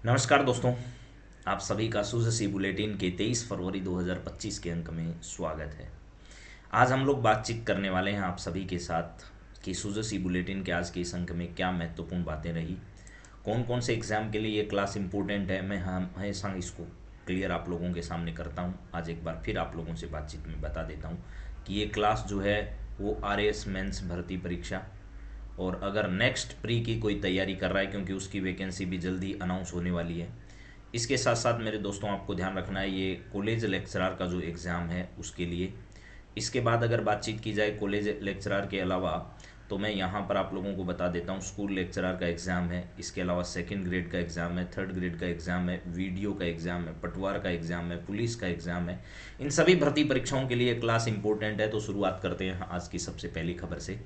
नमस्कार दोस्तों। आप सभी का सुजसी बुलेटिन के 23 फरवरी 2025 के अंक में स्वागत है। आज हम लोग बातचीत करने वाले हैं आप सभी के साथ कि सुजसी बुलेटिन के आज के इस अंक में क्या महत्वपूर्ण बातें रही, कौन कौन से एग्ज़ाम के लिए ये क्लास इम्पोर्टेंट है। मैं हमेशा इसको क्लियर आप लोगों के सामने करता हूँ। आज एक बार फिर आप लोगों से बातचीत में बता देता हूँ कि ये क्लास जो है वो RAS मेंस भर्ती परीक्षा और अगर नेक्स्ट प्री की कोई तैयारी कर रहा है, क्योंकि उसकी वैकेंसी भी जल्दी अनाउंस होने वाली है। इसके साथ साथ मेरे दोस्तों आपको ध्यान रखना है ये कॉलेज लेक्चरर का जो एग्ज़ाम है उसके लिए। इसके बाद अगर बातचीत की जाए कॉलेज लेक्चरर के अलावा, तो मैं यहाँ पर आप लोगों को बता देता हूँ स्कूल लेक्चरर का एग्ज़ाम है, इसके अलावा सेकंड ग्रेड का एग्ज़ाम है, थर्ड ग्रेड का एग्ज़ाम है, वीडियो का एग्ज़ाम है, पटवार का एग्ज़ाम है, पुलिस का एग्ज़ाम है। इन सभी भर्ती परीक्षाओं के लिए क्लास इंपॉर्टेंट है। तो शुरुआत करते हैं आज की सबसे पहली खबर से।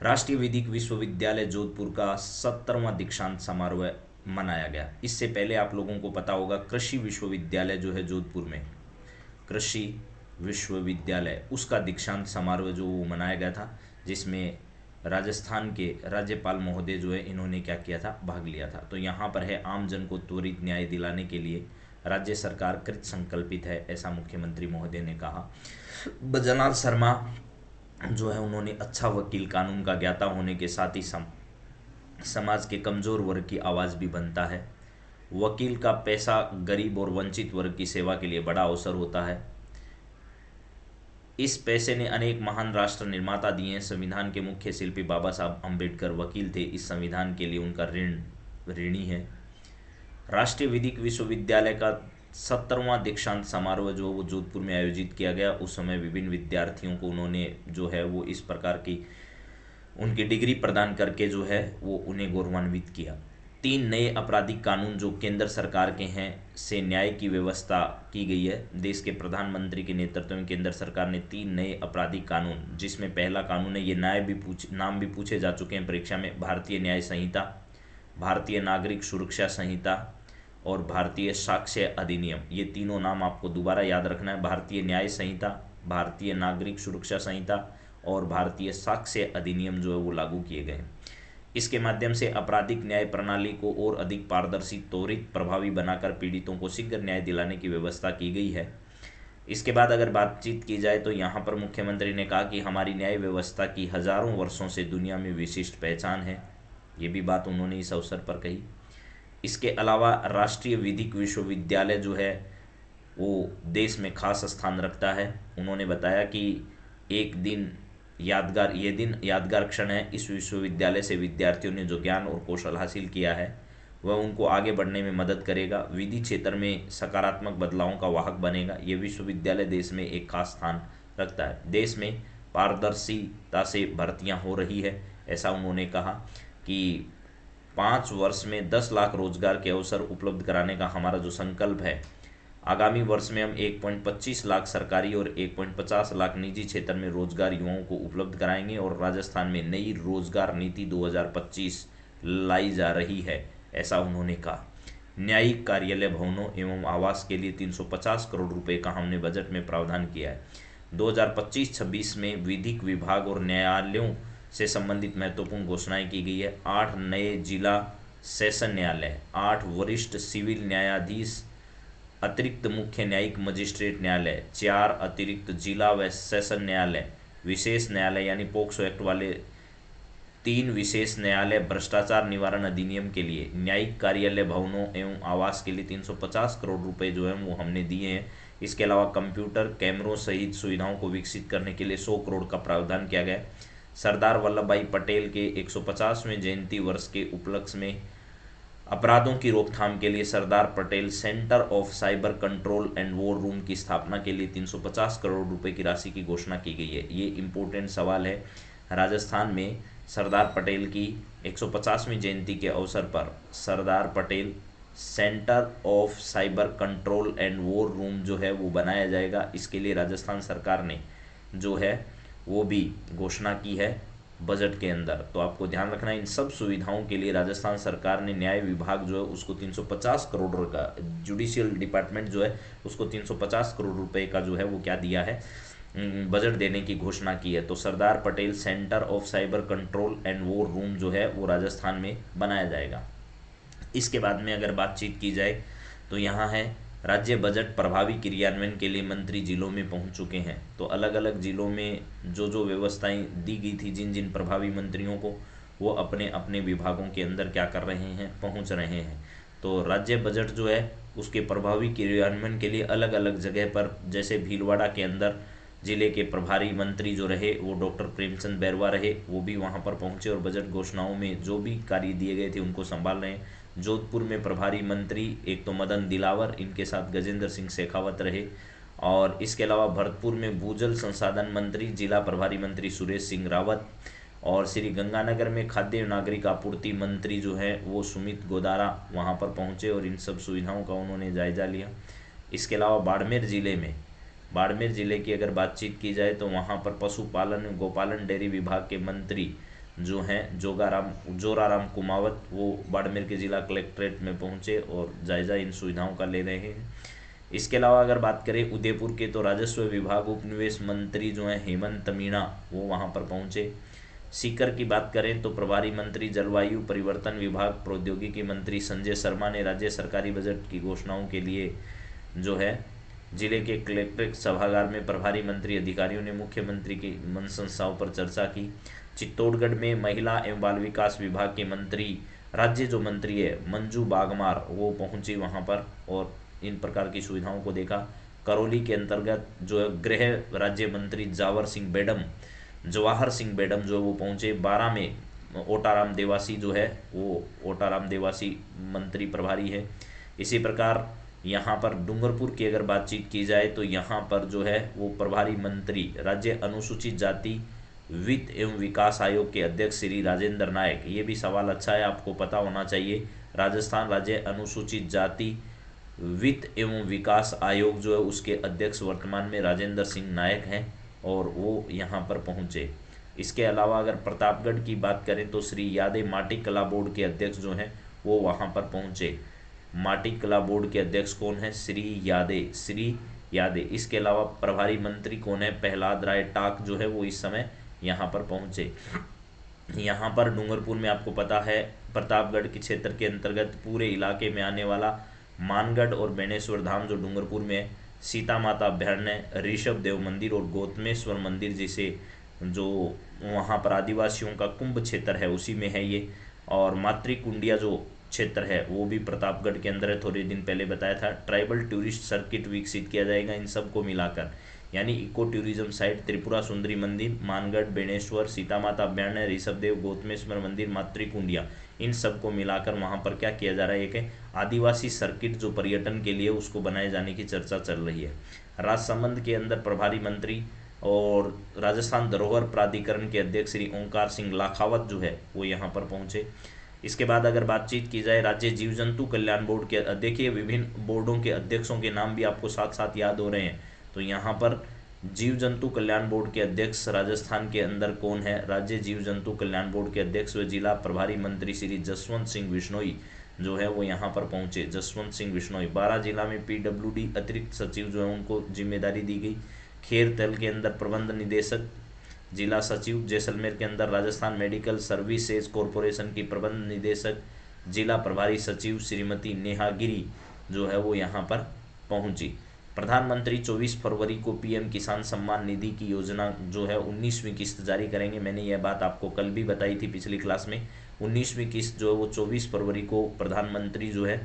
राष्ट्रीय विधिक विश्वविद्यालय जोधपुर का 70वां दीक्षांत समारोह मनाया गया। इससे पहले आप लोगों को पता होगा कृषि विश्वविद्यालय जो है जोधपुर में, कृषि विश्वविद्यालय, उसका दीक्षांत समारोह जो वो मनाया गया था, जिसमें राजस्थान के राज्यपाल महोदय जो है इन्होंने क्या किया था, भाग लिया था। तो यहाँ पर है आम जन को त्वरित न्याय दिलाने के लिए राज्य सरकार कृत संकल्पित है, ऐसा मुख्यमंत्री महोदय ने कहा। बजनाल शर्मा जो है उन्होंने अच्छा वकील, कानून का ज्ञाता होने के साथ ही समाज के कमजोर वर्ग की आवाज़ भी बनता है। वकील का पैसा गरीब और वंचित वर्ग की सेवा के लिए बड़ा अवसर होता है। इस पैसे ने अनेक महान राष्ट्र निर्माता दिए हैं। संविधान के मुख्य शिल्पी बाबा साहब अम्बेडकर वकील थे। इस संविधान के लिए उनका ऋणी है। राष्ट्रीय विधिक विश्वविद्यालय का 70वां दीक्षांत समारोह जो वो जोधपुर में आयोजित किया गया, उस समय विभिन्न विद्यार्थियों को उन्होंने जो है वो इस प्रकार की उनकी डिग्री प्रदान करके जो है वो उन्हें गौरवान्वित किया। 3 नए आपराधिक कानून जो केंद्र सरकार के हैं से न्याय की व्यवस्था की गई है। देश के प्रधानमंत्री के नेतृत्व में केंद्र सरकार ने 3 नए आपराधिक कानून, जिसमें पहला कानून है, ये नाम भी पूछे जा चुके हैं परीक्षा में, भारतीय न्याय संहिता, भारतीय नागरिक सुरक्षा संहिता और भारतीय साक्ष्य अधिनियम। ये तीनों नाम आपको दोबारा याद रखना है। भारतीय न्याय संहिता, भारतीय नागरिक सुरक्षा संहिता और भारतीय साक्ष्य अधिनियम जो है वो लागू किए गए। इसके माध्यम से आपराधिक न्याय प्रणाली को और अधिक पारदर्शी, त्वरित, प्रभावी बनाकर पीड़ितों को शीघ्र न्याय दिलाने की व्यवस्था की गई है। इसके बाद अगर बातचीत की जाए तो यहाँ पर मुख्यमंत्री ने कहा कि हमारी न्याय व्यवस्था की हजारों वर्षों से दुनिया में विशिष्ट पहचान है। ये भी बात उन्होंने इस अवसर पर कही। इसके अलावा राष्ट्रीय विधिक विश्वविद्यालय जो है वो देश में खास स्थान रखता है। उन्होंने बताया कि ये दिन यादगार क्षण है। इस विश्वविद्यालय से विद्यार्थियों ने जो ज्ञान और कौशल हासिल किया है वह उनको आगे बढ़ने में मदद करेगा, विधि क्षेत्र में सकारात्मक बदलावों का वाहक बनेगा। ये विश्वविद्यालय देश में एक खास स्थान रखता है। देश में पारदर्शिता से भर्तियां हो रही है, ऐसा उन्होंने कहा कि 5 वर्ष में 10 लाख रोजगार के अवसर उपलब्ध कराने का हमारा जो संकल्प है, आगामी वर्ष में हम 1.25 लाख सरकारी और 1.50 लाख निजी क्षेत्र में रोजगार युवाओं को उपलब्ध कराएंगे और राजस्थान में नई रोजगार नीति 2025 लाई जा रही है, ऐसा उन्होंने कहा। न्यायिक कार्यालय भवनों एवं आवास के लिए 350 करोड़ रुपए का हमने बजट में प्रावधान किया है। 2025-26 में विधिक विभाग और न्यायालयों से संबंधित महत्वपूर्ण घोषणाएं की गई है। 8 नए जिला सेशन न्यायालय, 8 वरिष्ठ सिविल न्यायाधीश, अतिरिक्त मुख्य न्यायिक मजिस्ट्रेट न्यायालय, 4 अतिरिक्त जिला व सेशन न्यायालय, विशेष न्यायालय यानी पोक्सो एक्ट वाले 3 विशेष न्यायालय, भ्रष्टाचार निवारण अधिनियम के लिए, न्यायिक कार्यालय भवनों एवं आवास के लिए 350 करोड़ रुपए जो है वो हमने दिए हैं। इसके अलावा कंप्यूटर, कैमरों सहित सुविधाओं को विकसित करने के लिए 100 करोड़ का प्रावधान किया गया। सरदार वल्लभ भाई पटेल के 150वें जयंती वर्ष के उपलक्ष्य में अपराधों की रोकथाम के लिए Sardar Patel Centre of Cyber Control and War Room की स्थापना के लिए 350 करोड़ रुपए की राशि की घोषणा की गई है। ये इम्पोर्टेंट सवाल है। राजस्थान में सरदार पटेल की 150वीं जयंती के अवसर पर Sardar Patel Centre of Cyber Control and War Room जो है वो बनाया जाएगा। इसके लिए राजस्थान सरकार ने जो है वो भी घोषणा की है बजट के अंदर। तो आपको ध्यान रखना है इन सब सुविधाओं के लिए राजस्थान सरकार ने न्याय विभाग जो है उसको 350 करोड़ का, जुडिशियल डिपार्टमेंट जो है उसको 350 करोड़ रुपए का जो है वो क्या दिया है, बजट देने की घोषणा की है। तो Sardar Patel Centre of Cyber Control and War Room जो है वो राजस्थान में बनाया जाएगा। इसके बाद में अगर बातचीत की जाए तो यहाँ है राज्य बजट प्रभावी क्रियान्वयन के लिए मंत्री जिलों में पहुंच चुके हैं। तो अलग अलग जिलों में जो जो व्यवस्थाएं दी गई थी जिन जिन प्रभावी मंत्रियों को, वो अपने अपने विभागों के अंदर क्या कर रहे हैं, पहुंच रहे हैं। तो राज्य बजट जो है उसके प्रभावी क्रियान्वयन के लिए अलग अलग जगह पर, जैसे भीलवाड़ा के अंदर जिले के प्रभारी मंत्री जो रहे वो डॉक्टर प्रेमचंद बैरवा रहे, वो भी वहाँ पर पहुँचे और बजट घोषणाओं में जो भी कार्य दिए गए थे उनको संभाल रहे हैं। जोधपुर में प्रभारी मंत्री एक तो मदन दिलावर, इनके साथ गजेंद्र सिंह शेखावत रहे। और इसके अलावा भरतपुर में भूजल संसाधन मंत्री जिला प्रभारी मंत्री सुरेश सिंह रावत, और श्री गंगानगर में खाद्य नागरिक आपूर्ति मंत्री जो है वो सुमित गोदारा वहाँ पर पहुँचे और इन सब सुविधाओं का उन्होंने जायजा लिया। इसके अलावा बाड़मेर जिले की अगर बातचीत की जाए तो वहाँ पर पशुपालन गोपालन डेयरी विभाग के मंत्री जो हैं जोराराम कुमावत, वो बाड़मेर के जिला कलेक्ट्रेट में पहुँचे और जायजा इन सुविधाओं का ले रहे हैं। इसके अलावा अगर बात करें उदयपुर के, तो राजस्व विभाग उपनिवेश मंत्री जो हैं हेमंत मीणा, वो वहाँ पर पहुँचे। सीकर की बात करें तो प्रभारी मंत्री जलवायु परिवर्तन विभाग प्रौद्योगिकी मंत्री संजय शर्मा ने राज्य सरकारी बजट की घोषणाओं के लिए जो है जिले के कलेक्ट्रेट सभागार में प्रभारी मंत्री अधिकारियों ने मुख्यमंत्री की मनसंसाओं पर चर्चा की। चित्तौड़गढ़ में महिला एवं बाल विकास विभाग के मंत्री, राज्य जो मंत्री है मंजू बागमार, वो पहुंची वहां पर और इन प्रकार की सुविधाओं को देखा। करौली के अंतर्गत जो है गृह राज्य मंत्री जवाहर सिंह बेडम जो वो पहुंचे। 12 में ओटाराम देवासी जो है वो ओटाराम देवासी मंत्री प्रभारी है। इसी प्रकार यहाँ पर डूंगरपुर की अगर बातचीत की जाए तो यहाँ पर जो है वो प्रभारी मंत्री राज्य अनुसूचित जाति वित्त एवं विकास आयोग के अध्यक्ष श्री राजेंद्र नायक, ये भी सवाल अच्छा है, आपको पता होना चाहिए। राजस्थान राज्य अनुसूचित जाति वित्त एवं विकास आयोग जो है उसके अध्यक्ष वर्तमान में राजेंद्र सिंह नायक हैं और वो यहाँ पर पहुँचे। इसके अलावा अगर प्रतापगढ़ की बात करें तो श्री यादे माटी कला बोर्ड के अध्यक्ष जो हैं वो वहाँ पर पहुँचे। माटी कला बोर्ड के अध्यक्ष कौन है? श्री यादे। इसके अलावा प्रभारी मंत्री कौन है? प्रहलाद राय टाक जो है वो इस समय यहाँ पर पहुँचे। यहाँ पर डूंगरपुर में आपको पता है प्रतापगढ़ के क्षेत्र के अंतर्गत पूरे इलाके में आने वाला मानगढ़ और बेणेश्वर धाम जो डूंगरपुर में है, सीता माता अभ्यारण्य, ऋषभ देव मंदिर और गौतमेश्वर मंदिर जैसे जो वहाँ पर आदिवासियों का कुंभ क्षेत्र है उसी में है ये। और मातृकुंडिया जो क्षेत्र है वो भी प्रतापगढ़ के अंदर है, थोड़े दिन पहले बताया था। ट्राइबल टूरिस्ट सर्किट विकसित किया जाएगा इन सब को मिलाकर, यानी eco tourism site Tripura Sundari मंदिर, मानगढ़, बेणेश्वर, सीता माता अभ्यारण्य, ऋषभदेव, गौतमेश्वर मंदिर, मातृकुंडिया, इन सब को मिलाकर वहाँ पर क्या किया जा रहा है, एक है आदिवासी सर्किट जो पर्यटन के लिए उसको बनाए जाने की चर्चा चल रही है। राजसमंद के अंदर प्रभारी मंत्री और राजस्थान धरोहर प्राधिकरण के अध्यक्ष श्री ओंकार सिंह लाखावत जो है वो यहाँ पर पहुँचे। इसके बाद अगर बातचीत की जाए राज्य जीव जंतु कल्याण बोर्ड के, देखिए विभिन्न बोर्डों के अध्यक्षों के नाम भी आपको साथ साथ याद हो रहे हैं। तो यहाँ पर जीव जंतु कल्याण बोर्ड के अध्यक्ष राजस्थान के अंदर कौन है? राज्य जीव जंतु कल्याण बोर्ड के अध्यक्ष व जिला प्रभारी मंत्री श्री जसवंत सिंह बिश्नोई जो है वो यहाँ पर पहुँचे। जसवंत सिंह बिश्नोई। 12 जिला में PWD अतिरिक्त सचिव जो है उनको जिम्मेदारी दी गई। खेरतल के अंदर प्रबंध निदेशक जिला सचिव, जैसलमेर के अंदर राजस्थान मेडिकल सर्विसेज कॉरपोरेशन की प्रबंध निदेशक जिला प्रभारी सचिव श्रीमती नेहा गिरी जो है वो यहाँ पर पहुंची। प्रधानमंत्री 24 फरवरी को PM किसान सम्मान निधि की योजना जो है 19वीं किस्त जारी करेंगे। मैंने यह बात आपको कल भी बताई थी पिछली क्लास में। 19वीं किस्त जो है वो 24 फरवरी को प्रधानमंत्री जो है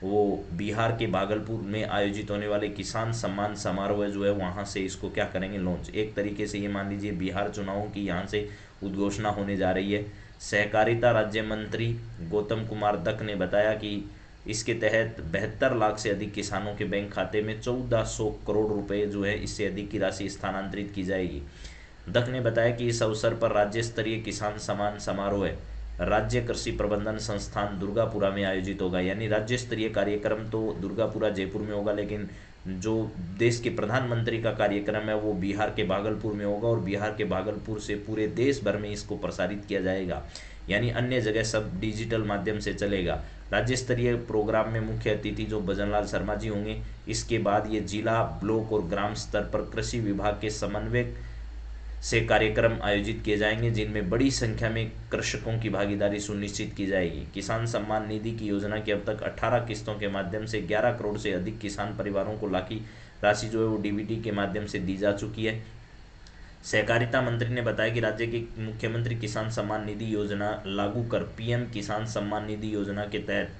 वो बिहार के भागलपुर में आयोजित होने वाले किसान सम्मान समारोह जो है वहाँ से इसको क्या करेंगे, लॉन्च। एक तरीके से ये मान लीजिए बिहार चुनावों की यहाँ से उद्घोषणा होने जा रही है। सहकारिता राज्य मंत्री गौतम कुमार दत्त ने बताया कि इसके तहत 72 लाख से अधिक किसानों के बैंक खाते में 1400 करोड़ रुपए जो है इससे अधिक की राशि स्थानांतरित की जाएगी। दत्त ने बताया कि इस अवसर पर राज्य स्तरीय किसान सम्मान समारोह राज्य कृषि प्रबंधन संस्थान दुर्गापुरा में आयोजित होगा। यानी राज्य स्तरीय कार्यक्रम तो दुर्गापुरा जयपुर में होगा, लेकिन जो देश के प्रधानमंत्री का कार्यक्रम है वो बिहार के भागलपुर में होगा और बिहार के भागलपुर से पूरे देश भर में इसको प्रसारित किया जाएगा। यानी अन्य जगह सब डिजिटल माध्यम से चलेगा। राज्य स्तरीय प्रोग्राम में मुख्य अतिथि जो भजनलाल शर्मा जी होंगे। इसके बाद ये जिला, ब्लॉक और ग्राम स्तर पर कृषि विभाग के समन्वयक से कार्यक्रम आयोजित किए जाएंगे जिनमें बड़ी संख्या में कृषकों की भागीदारी सुनिश्चित की जाएगी। किसान सम्मान निधि की योजना की अब तक 18 किस्तों के माध्यम से 11 करोड़ से अधिक किसान परिवारों को लाखी राशि जो है वो डीबीटी के माध्यम से दी जा चुकी है। सहकारिता मंत्री ने बताया कि राज्य के मुख्यमंत्री किसान सम्मान निधि योजना लागू कर पीएम किसान सम्मान निधि योजना के तहत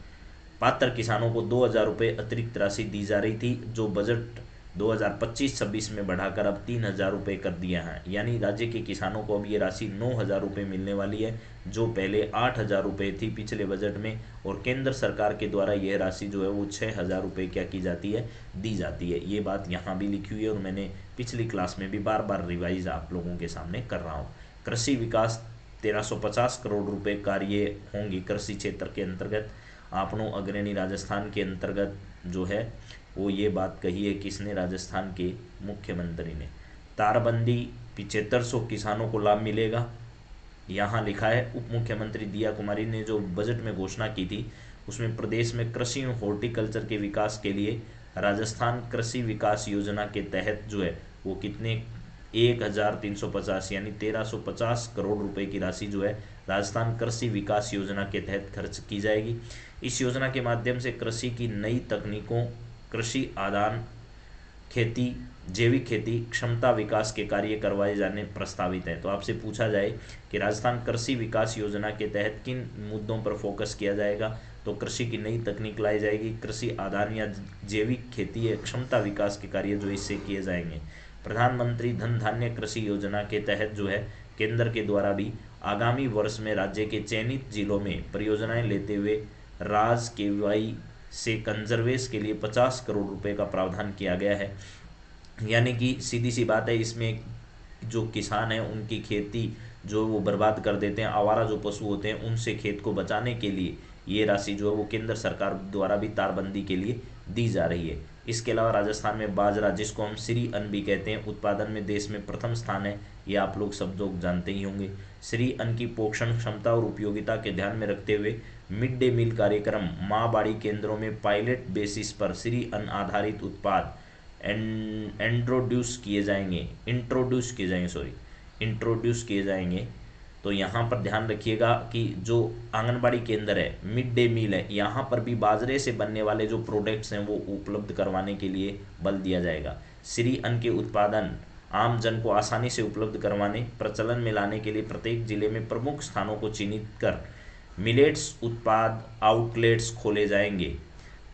पात्र किसानों को 2,000 रुपये अतिरिक्त राशि दी जा रही थी, जो बजट 2025-26 में बढ़ाकर अब 3,000 रुपये कर दिया है। यानी राज्य के किसानों को अब ये राशि 9,000 रुपये मिलने वाली है, जो पहले 8,000 रुपये थी पिछले बजट में। और केंद्र सरकार के द्वारा यह राशि जो है वो 6,000 रुपये क्या की जाती है, दी जाती है। ये बात यहाँ भी लिखी हुई है और मैंने पिछली क्लास में भी बार बार रिवाइज आप लोगों के सामने कर रहा हूँ। कृषि विकास 1350 करोड़ रुपये कार्य होंगे कृषि क्षेत्र के अंतर्गत। आपनों अग्रणी राजस्थान के अंतर्गत जो है वो ये बात कही है किसने, राजस्थान के मुख्यमंत्री ने। तारबंदी 7500 किसानों को लाभ मिलेगा, यहाँ लिखा है। उप मुख्यमंत्री दिया कुमारी ने जो बजट में घोषणा की थी उसमें प्रदेश में कृषि और हॉर्टिकल्चर के विकास के लिए राजस्थान कृषि विकास योजना के तहत जो है वो कितने 1,350 यानी 1,350 करोड़ रुपए की राशि जो है राजस्थान कृषि विकास योजना के तहत खर्च की जाएगी। इस योजना के माध्यम से कृषि की नई तकनीकों, कृषि आदान, खेती, जैविक खेती, क्षमता विकास के कार्य करवाए जाने प्रस्तावित हैं। तो आपसे पूछा जाए कि राजस्थान कृषि विकास योजना के तहत किन मुद्दों पर फोकस किया जाएगा, तो कृषि की नई तकनीक लाई जाएगी, कृषि आदान या जैविक खेती या क्षमता विकास के कार्य जो इससे किए जाएंगे। प्रधानमंत्री धन धान्य कृषि योजना के तहत जो है केंद्र के द्वारा भी आगामी वर्ष में राज्य के चयनित जिलों में परियोजनाएं लेते हुए राज केवाई से कंजर्वेश के लिए 50 करोड़ रुपए का प्रावधान किया गया है। यानी कि सीधी सी बात है, इसमें जो किसान हैं उनकी खेती जो वो बर्बाद कर देते हैं, आवारा जो पशु होते हैं उनसे खेत को बचाने के लिए ये राशि जो है वो केंद्र सरकार द्वारा भी तारबंदी के लिए दी जा रही है। इसके अलावा राजस्थान में बाजरा, जिसको हम श्री अन्न भी कहते हैं, उत्पादन में देश में प्रथम स्थान है, ये आप लोग सब लोग जानते ही होंगे। श्री अन्न की पोषण क्षमता और उपयोगिता के ध्यान में रखते हुए मिड डे मील कार्यक्रम माँ बाड़ी केंद्रों में पायलट बेसिस पर श्री अन्न आधारित उत्पाद इंट्रोड्यूस किए जाएंगे। तो यहाँ पर ध्यान रखिएगा कि जो आंगनबाड़ी केंद्र है, मिड डे मील है, यहाँ पर भी बाजरे से बनने वाले जो प्रोडक्ट्स हैं वो उपलब्ध करवाने के लिए बल दिया जाएगा। श्री अन्न के उत्पादन आम जन को आसानी से उपलब्ध करवाने, प्रचलन में लाने के लिए प्रत्येक जिले में प्रमुख स्थानों को चिन्हित कर मिलेट्स उत्पाद आउटलेट्स खोले जाएंगे।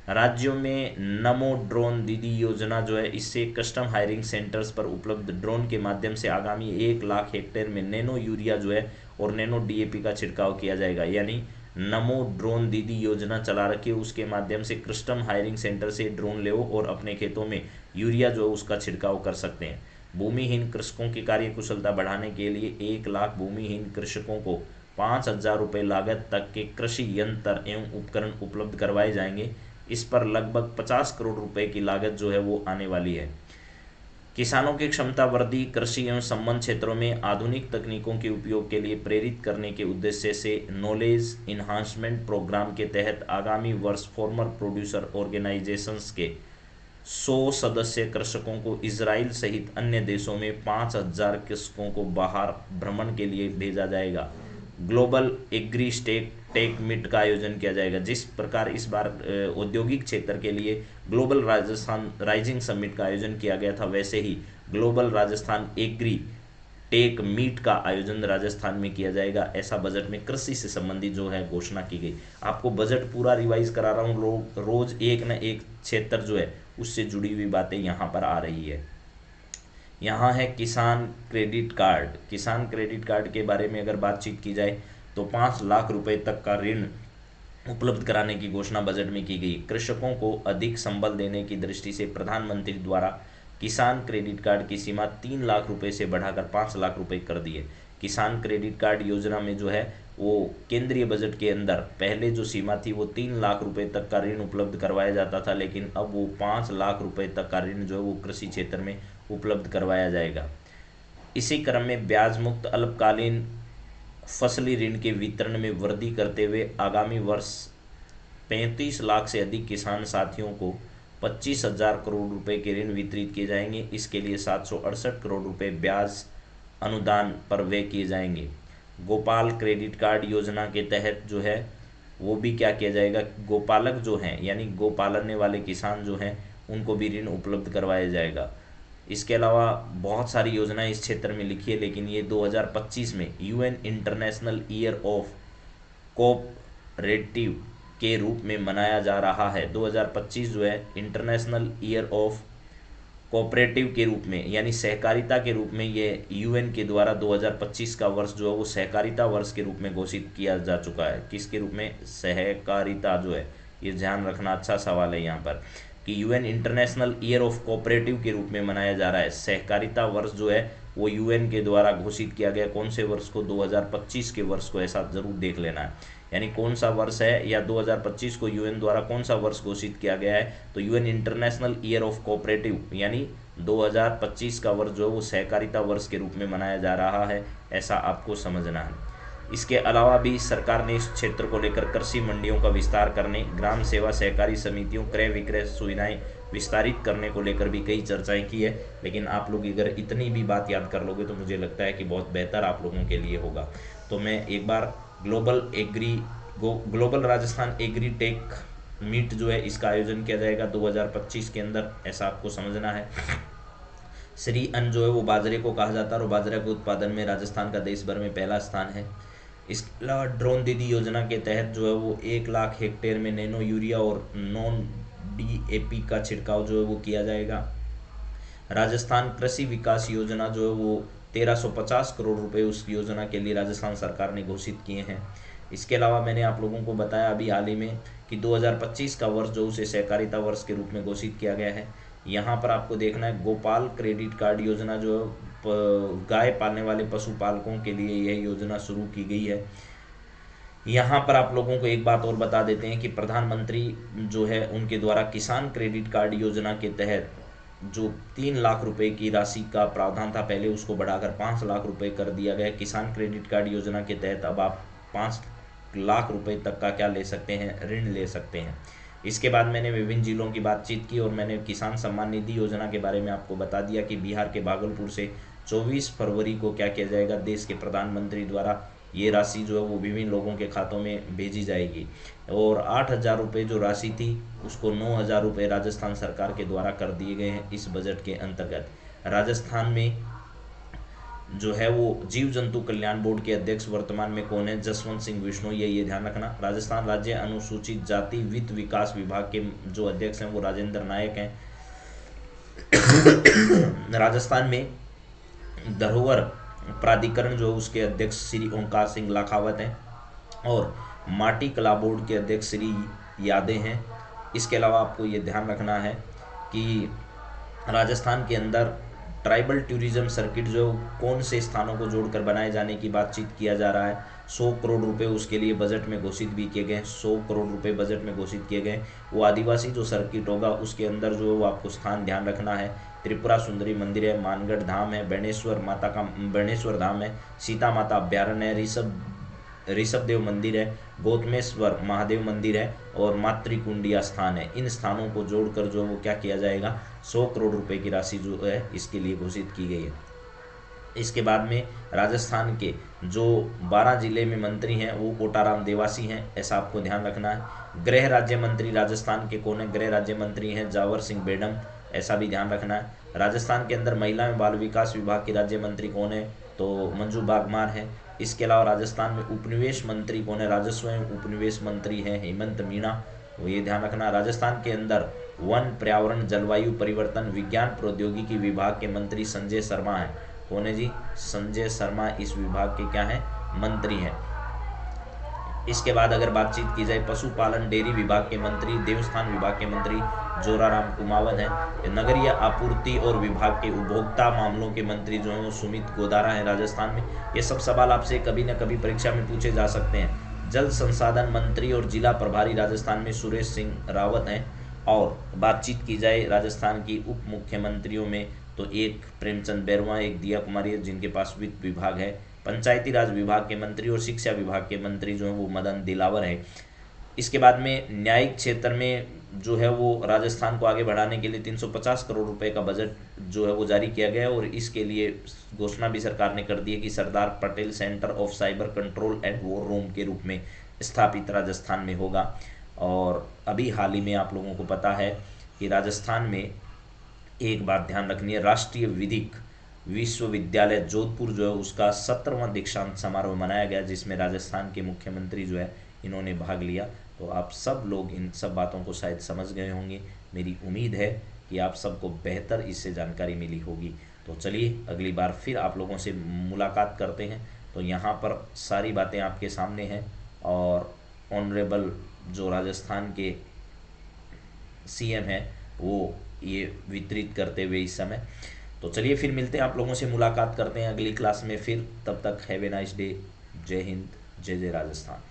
राज्यों में नमो ड्रोन दीदी योजना जो है, इससे कस्टम हायरिंग सेंटर्स पर उपलब्ध ड्रोन के माध्यम से आगामी 1 लाख हेक्टेयर में नैनो यूरिया जो है और नैनो डीएपी का छिड़काव किया जाएगा। यानी नमो ड्रोन दीदी योजना चला रखी है, उसके माध्यम से कस्टम हायरिंग सेंटर से ड्रोन ले और अपने खेतों में यूरिया जो है उसका छिड़काव कर सकते हैं। भूमिहीन कृषकों की कार्य कुशलता बढ़ाने के लिए 1 लाख भूमिहीन कृषकों को 5,000 रुपये लागत तक के कृषि यंत्र एवं उपकरण उपलब्ध करवाए जाएंगे। इस पर लगभग 50 करोड़ रुपए की लागत जो है वो आने वाली है। किसानों की क्षमता वृद्धि, कृषि एवं संबंध क्षेत्रों में आधुनिक तकनीकों के उपयोग के लिए प्रेरित करने के उद्देश्य से नॉलेज इन्हांसमेंट प्रोग्राम के तहत आगामी वर्ष फार्मर प्रोड्यूसर ऑर्गेनाइजेशंस के 100 सदस्य कृषकों को इजराइल सहित अन्य देशों में 5,000 कृषकों को बाहर भ्रमण के लिए भेजा जाएगा। ग्लोबल एग्री टेक मीट का आयोजन किया जाएगा। जिस प्रकार इस बार औद्योगिक क्षेत्र के लिए ग्लोबल राजस्थान राइजिंग समिट का आयोजन किया गया था, वैसे ही Global Rajasthan Agri Tech Meet का आयोजन राजस्थान में किया जाएगा। ऐसा बजट में कृषि से संबंधित जो है घोषणा की गई। आपको बजट पूरा रिवाइज करा रहा हूँ, रोज एक न एक क्षेत्र जो है उससे जुड़ी हुई बातें यहाँ पर आ रही है। यहाँ है किसान क्रेडिट कार्ड। किसान क्रेडिट कार्ड के बारे में अगर बातचीत की जाए तो 5 लाख रुपए तक का ऋण उपलब्ध कराने की घोषणा बजट में की गई। कृषकों को अधिक संबल देने की दृष्टि से प्रधानमंत्री द्वारा किसान क्रेडिट कार्ड की सीमा 3 लाख रुपए से बढ़ाकर 5 लाख रुपए कर दी है। किसान क्रेडिट कार्ड योजना में जो है वो केंद्रीय बजट के अंदर पहले जो सीमा थी वो 3 लाख रुपए तक का ऋण उपलब्ध करवाया जाता था, लेकिन अब वो 5 लाख रुपए तक का ऋण जो है वो कृषि क्षेत्र में उपलब्ध करवाया जाएगा। इसी क्रम में ब्याज मुक्त अल्पकालीन फसली ऋण के वितरण में वृद्धि करते हुए आगामी वर्ष 35 लाख से अधिक किसान साथियों को 25,000 करोड़ रुपए के ऋण वितरित किए जाएंगे। इसके लिए 768 करोड़ रुपए ब्याज अनुदान पर व्यय किए जाएंगे। गोपाल क्रेडिट कार्ड योजना के तहत जो है वो भी क्या किया जाएगा, गोपालक जो हैं यानी गो पालने वाले किसान जो हैं उनको भी ऋण उपलब्ध करवाया जाएगा। इसके अलावा बहुत सारी योजनाएं इस क्षेत्र में लिखी है, लेकिन ये 2025 में UN international year of cooperative के रूप में मनाया जा रहा है। 2025 जो है इंटरनेशनल ईयर ऑफ कोऑपरेटिव के रूप में यानी सहकारिता के रूप में ये यूएन के द्वारा 2025 का वर्ष जो है वो सहकारिता वर्ष के रूप में घोषित किया जा चुका है। किसके रूप में, सहकारिता जो है, ये ध्यान रखना, अच्छा सवाल है यहाँ पर कि UN international year of cooperative के रूप में मनाया जा रहा है। सहकारिता वर्ष जो है वो यूएन के द्वारा घोषित किया गया। कौन से वर्ष को, 2025 के वर्ष को, ऐसा जरूर देख लेना है। यानी कौन सा वर्ष है या 2025 को यूएन द्वारा कौन सा वर्ष घोषित किया गया है, तो UN international year of cooperative यानी 2025 का वर्ष जो है वो सहकारिता वर्ष के रूप में मनाया जा रहा है, ऐसा आपको समझना है। इसके अलावा भी सरकार ने इस क्षेत्र को लेकर कृषि मंडियों का विस्तार करने, ग्राम सेवा सहकारी समितियों, क्रय विक्रय सुविधाएं विस्तारित करने को लेकर भी कई चर्चाएं की है। लेकिन आप लोग अगर इतनी भी बात याद कर लोगे तो मुझे लगता है कि बहुत बेहतर आप लोगों के लिए होगा। तो मैं एक बार Global Rajasthan Agri Tech Meet जो है इसका आयोजन किया जाएगा 2025 के अंदर, ऐसा आपको समझना है। श्री अन्न जो है वो बाजरे को कहा जाता है और बाजरा के उत्पादन में राजस्थान का देश भर में पहला स्थान है। इसके अलावा ड्रोन दीदी योजना के तहत जो है वो 1 लाख हेक्टेयर में नैनो यूरिया और नॉन डीएपी का छिड़काव जो है वो किया जाएगा। राजस्थान कृषि विकास योजना जो है वो 1350 करोड़ रुपए उस योजना के लिए राजस्थान सरकार ने घोषित किए हैं। इसके अलावा मैंने आप लोगों को बताया अभी हाल ही में कि 2025 का वर्ष जो उसे सहकारिता वर्ष के रूप में घोषित किया गया है। यहाँ पर आपको देखना है गोपाल क्रेडिट कार्ड योजना जो गाय पालने वाले पशुपालकों के लिए यह योजना शुरू की गई है। यहाँ पर आप लोगों को एक बात और बता देते हैं कि प्रधानमंत्री जो है उनके द्वारा किसान क्रेडिट कार्ड योजना के तहत जो 3 लाख रुपए की राशि का प्रावधान था पहले, उसको बढ़ाकर 5 लाख रुपए कर दिया गया। किसान क्रेडिट कार्ड योजना के तहत अब आप 5 लाख रुपए तक का क्या ले सकते हैं, ऋण ले सकते हैं। इसके बाद मैंने विभिन्न जिलों की बातचीत की और मैंने किसान सम्मान निधि योजना के बारे में आपको बता दिया कि बिहार के भागलपुर से 24 फरवरी को क्या किया जाएगा, देश के प्रधानमंत्री द्वारा ये राशि जो है वो विभिन्न लोगों के खातों में भेजी जाएगी। और 8,000 रुपये जो राशि थी उसको 9,000 रुपये राजस्थान सरकार के द्वारा कर दिए गए हैं इस बजट के अंतर्गत। राजस्थान में जो है वो जीव जंतु कल्याण बोर्ड के अध्यक्ष वर्तमान में कौन है, जसवंत सिंह विष्णु, ये ध्यान रखना। राजस्थान राज्य अनुसूचित जाति वित्त विकास विभाग के जो अध्यक्ष हैं वो राजेंद्र नायक हैं। राजस्थान में धरोहर प्राधिकरण जो उसके अध्यक्ष श्री ओंकार सिंह लाखावत हैं और माटी कला बोर्ड के अध्यक्ष श्री यादे हैं। इसके अलावा आपको ये ध्यान रखना है कि राजस्थान के अंदर ट्राइबल टूरिज्म सर्किट जो कौन से स्थानों को जोड़कर बनाए जाने की बातचीत किया जा रहा है। 100 करोड़ रुपए उसके लिए बजट में घोषित भी किए गए। 100 करोड़ रुपए बजट में घोषित किए गए। वो आदिवासी जो सर्किट होगा उसके अंदर जो है वो आपको स्थान ध्यान रखना है। त्रिपुरा सुंदरी मंदिर है, मानगढ़ धाम है, बेणेश्वर धाम है, सीता माता अभ्यारण्य है, ऋषभ देव मंदिर है, गौतमेश्वर महादेव मंदिर है और मातृकुंडिया स्थान है। इन स्थानों को जोड़कर जो वो क्या किया जाएगा, 100 करोड़ रुपए की राशि जो है इसके लिए घोषित की गई है। इसके बाद में राजस्थान के जो 12 जिले में मंत्री हैं वो कोटाराम देवासी हैं, ऐसा आपको ध्यान रखना है। गृह राज्य मंत्री राजस्थान के कौन है, गृह राज्य मंत्री हैं जावर सिंह बेडम, ऐसा भी ध्यान रखना है। राजस्थान के अंदर महिला एवं बाल विकास विभाग के राज्य मंत्री कौन है, तो मंजू बागमार है। इसके अलावा राजस्थान में उपनिवेश मंत्री कौन है, राजस्व एवं उपनिवेश मंत्री हैं हेमंत मीणा, वो ये ध्यान रखना। राजस्थान के अंदर वन पर्यावरण जलवायु परिवर्तन विज्ञान प्रौद्योगिकी विभाग के मंत्री संजय शर्मा हैं। कौन है जी, संजय शर्मा इस विभाग के क्या हैं, मंत्री हैं। इसके बाद अगर बातचीत की जाए पशुपालन डेयरी विभाग के मंत्री, देवस्थान विभाग के मंत्री जोराराम कुमावत हैं। नगरीय आपूर्ति और विभाग के उपभोक्ता मामलों के मंत्री जो हैं वो सुमित गोदारा हैं राजस्थान में। ये सब सवाल आपसे कभी न कभी परीक्षा में पूछे जा सकते हैं। जल संसाधन मंत्री और जिला प्रभारी राजस्थान में सुरेश सिंह रावत हैं। और बातचीत की जाए राजस्थान की उप मुख्यमंत्रियों में तो एक प्रेमचंद बैरवा, एक दिया कुमारी है जिनके पास वित्त विभाग है। पंचायती राज विभाग के मंत्री और शिक्षा विभाग के मंत्री जो हैं वो मदन दिलावर है। इसके बाद में न्यायिक क्षेत्र में जो है वो राजस्थान को आगे बढ़ाने के लिए 350 करोड़ रुपए का बजट जो है वो जारी किया गया है, और इसके लिए घोषणा भी सरकार ने कर दी है कि Sardar Patel Centre of Cyber Control and War Room के रूप में स्थापित राजस्थान में होगा। और अभी हाल ही में आप लोगों को पता है कि राजस्थान में एक बात ध्यान रखनी है, राष्ट्रीय विधिक विश्वविद्यालय जोधपुर जो है उसका 17वां दीक्षांत समारोह मनाया गया, जिसमें राजस्थान के मुख्यमंत्री जो है इन्होंने भाग लिया। तो आप सब लोग इन सब बातों को शायद समझ गए होंगे। मेरी उम्मीद है कि आप सबको बेहतर इससे जानकारी मिली होगी। तो चलिए अगली बार फिर आप लोगों से मुलाकात करते हैं। तो यहाँ पर सारी बातें आपके सामने हैं, और ऑनरेबल जो राजस्थान के सीएम हैं वो ये वितरित करते हुए इस समय। तो चलिए फिर मिलते हैं, आप लोगों से मुलाकात करते हैं अगली क्लास में फिर। तब तक हैव ए नाइस डे। जय हिंद, जय जय राजस्थान।